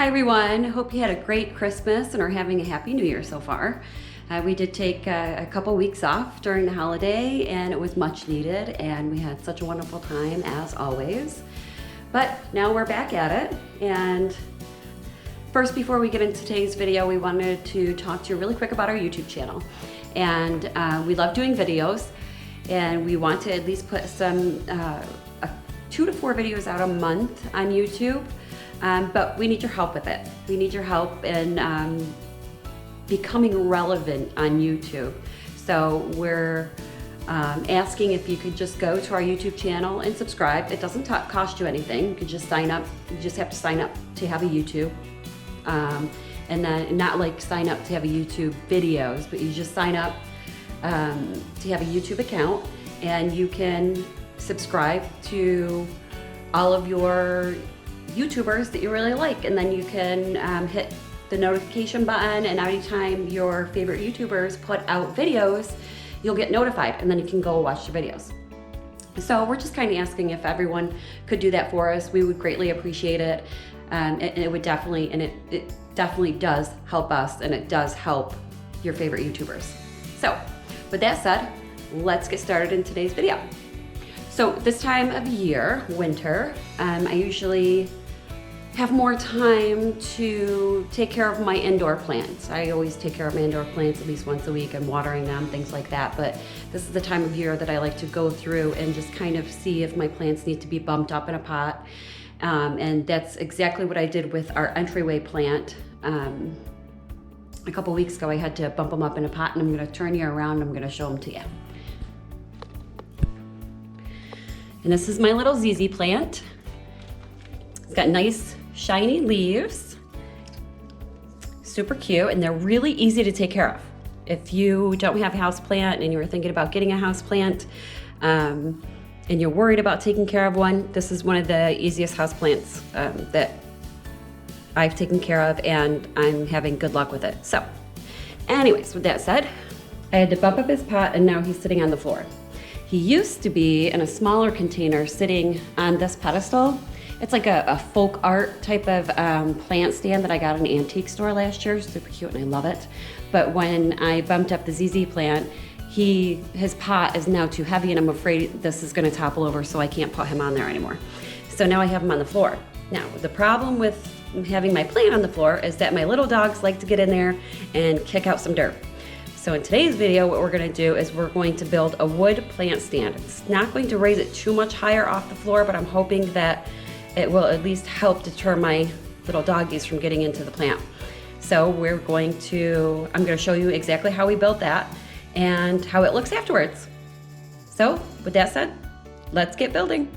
Hi everyone, hope you had a great Christmas and are having a happy new year so far. We did take a couple weeks off during the holiday and it was much needed and we had such a wonderful time as always. But now we're back at it, and first, before we get into today's video, we wanted to talk to you really quick about our YouTube channel. And we love doing videos and we want to at least put some 2 to 4 videos out a month on YouTube. But we need your help with it. We need your help in becoming relevant on YouTube. So we're asking if you could just go to our YouTube channel and subscribe. It doesn't cost you anything. You can just sign up. You just have to sign up to have a YouTube. And then not like sign up to have a YouTube videos, but you just sign up to have a YouTube account, and you can subscribe to all of your YouTubers that you really like, and then you can hit the notification button, and anytime your favorite YouTubers put out videos, you'll get notified, and then you can go watch the videos. So we're just kind of asking if everyone could do that for us. We would greatly appreciate it. It would definitely, and it definitely does help us, and it does help your favorite YouTubers. So with that said, let's get started in today's video. So this time of year, winter, I usually have more time to take care of my indoor plants. I always take care of my indoor plants at least once a week and watering them, things like that. But this is the time of year that I like to go through and just kind of see if my plants need to be bumped up in a pot. And that's exactly what I did with our entryway plant. A couple weeks ago, I had to bump them up in a pot, and I'm gonna turn you around and I'm gonna show them to you. And this is my little ZZ plant. It's got nice shiny leaves, super cute, and they're really easy to take care of. If you don't have a house plant and you're thinking about getting a house plant, and you're worried about taking care of one, this is one of the easiest house plants that I've taken care of, and I'm having good luck with it. So anyways, with that said, I had to bump up his pot, and now he's sitting on the floor. He used to be in a smaller container sitting on this pedestal. It's like a folk art type of plant stand that I got in an antique store last year. Super cute, and I love it. But when I bumped up the ZZ plant, his pot is now too heavy, and I'm afraid this is gonna topple over, so I can't put him on there anymore. So now I have him on the floor. Now, the problem with having my plant on the floor is that my little dogs like to get in there and kick out some dirt. So in today's video, what we're gonna do is we're going to build a wood plant stand. It's not going to raise it too much higher off the floor, but I'm hoping that it will at least help deter my little doggies from getting into the plant. So I'm gonna show you exactly how we built that and how it looks afterwards. So with that said, let's get building.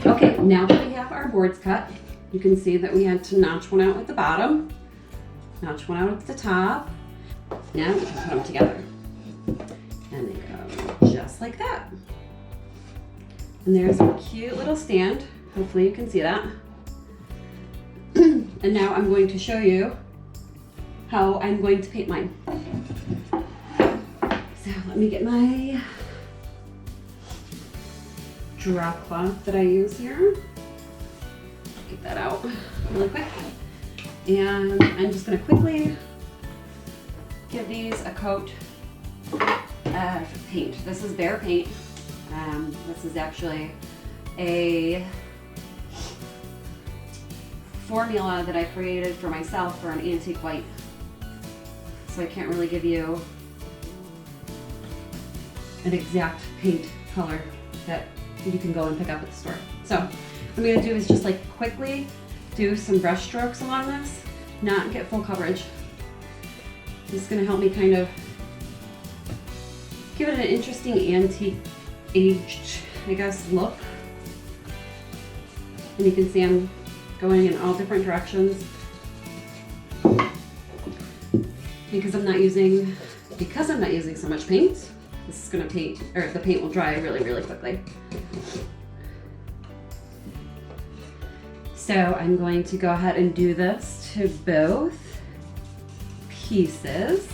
Okay, now that we have our boards cut, you can see that we had to notch one out at the bottom, notch one out at the top. Now we can put them together. And they go just just like that. And there's a cute little stand. Hopefully you can see that. And now I'm going to show you how I'm going to paint mine. So let me get my drop cloth that I use here. Get that out really quick. And I'm just gonna quickly give these a coat of paint. This is Behr paint. This is actually a formula that I created for myself for an antique white. So I can't really give you an exact paint color that you can go and pick up at the store. So what I'm gonna do is just like quickly do some brush strokes along this, not get full coverage. This is gonna help me kind of give it an interesting antique aged, I guess, look. And you can see I'm going in all different directions because I'm not using so much paint. This is gonna paint, or the paint will dry really, really quickly. So I'm going to go ahead and do this to both pieces.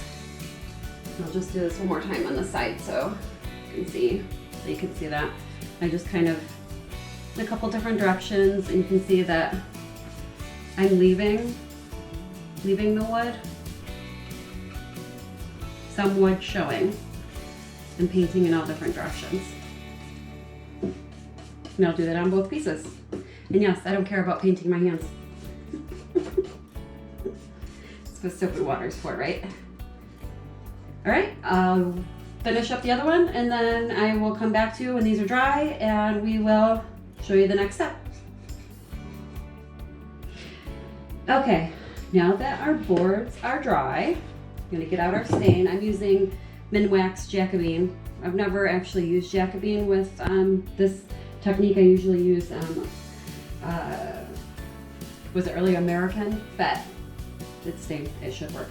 I'll just do this one more time on the side so you can see that. I just kind of in a couple different directions, and you can see that I'm leaving the wood, some wood showing, and painting in all different directions. And I'll do that on both pieces. And yes, I don't care about painting my hands. That's what soap and water is for, right? All right, I'll finish up the other one, and then I will come back to you when these are dry, and we will show you the next step. Okay, now that our boards are dry, I'm gonna get out our stain. I'm using Minwax Jacobin. I've never actually used Jacobin with this technique. I usually use, was it early American? But it's stained, it should work.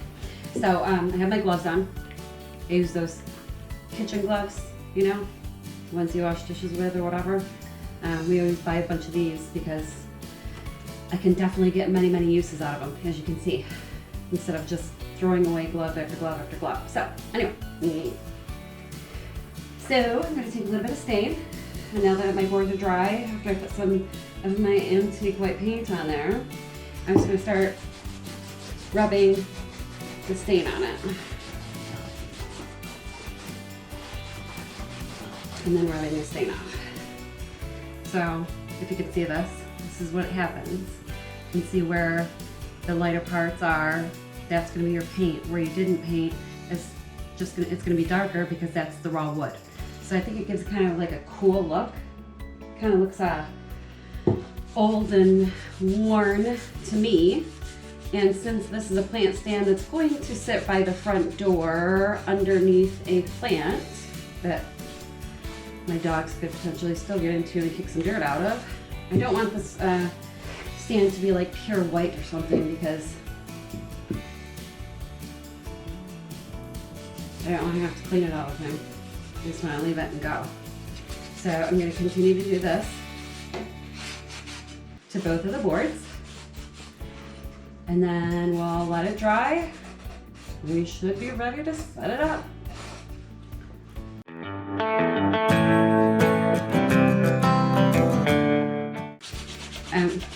So I have my gloves on. I use those kitchen gloves, you know, ones you wash dishes with or whatever. We always buy a bunch of these because I can definitely get many, many uses out of them, as you can see, instead of just throwing away glove after glove after glove. So anyway, so I'm going to take a little bit of stain, and now that my boards are dry, after I put some of my antique white paint on there, I'm just going to start rubbing the stain on it. And then rubbing the stain off. So if you can see this is what happens. You can see where the lighter parts are. That's going to be your paint. Where you didn't paint, it's going to be darker because that's the raw wood. So I think it gives kind of like a cool look. Kind of looks old and worn to me. And since this is a plant stand that's going to sit by the front door underneath a plant that my dogs could potentially still get into and kick some dirt out of, I don't want this stand to be like pure white or something because I don't want to have to clean it all the time. I just want to leave it and go. So I'm going to continue to do this to both of the boards. And then we'll let it dry. We should be ready to set it up.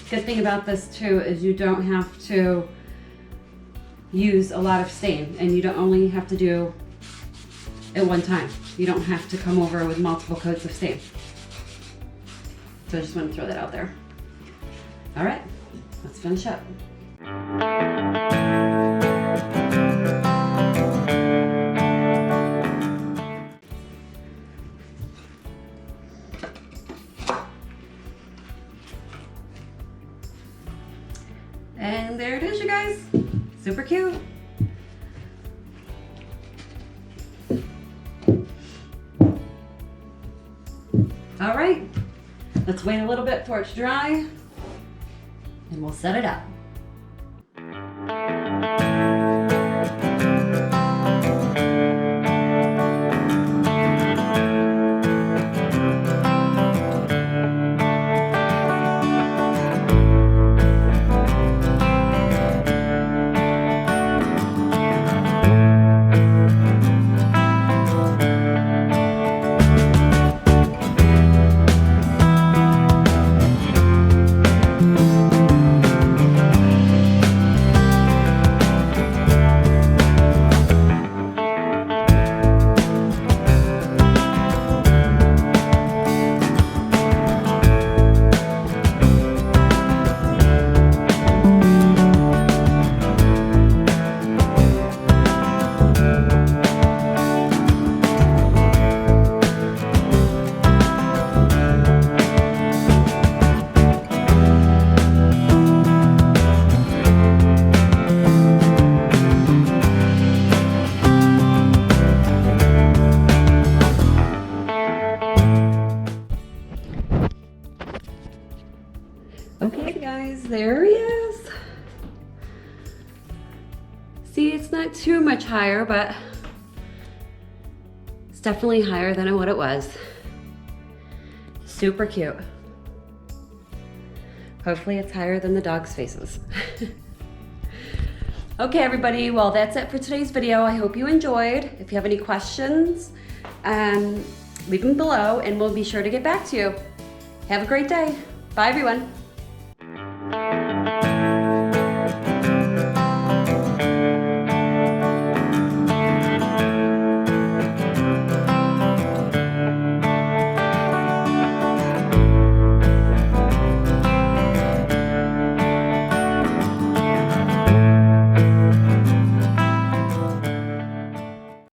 Good thing about this too is you don't have to use a lot of stain, and you don't only have to do it one time. You don't have to come over with multiple coats of stain. So I just want to throw that out there. All right, let's finish up. And there it is, you guys. Super cute. All right, let's wait a little bit for it to dry and we'll set it up. See, it's not too much higher, but it's definitely higher than what it was. Super cute. Hopefully it's higher than the dog's faces. Okay, everybody, well, that's it for today's video. I hope you enjoyed. If you have any questions, leave them below and we'll be sure to get back to you. Have a great day. Bye, everyone.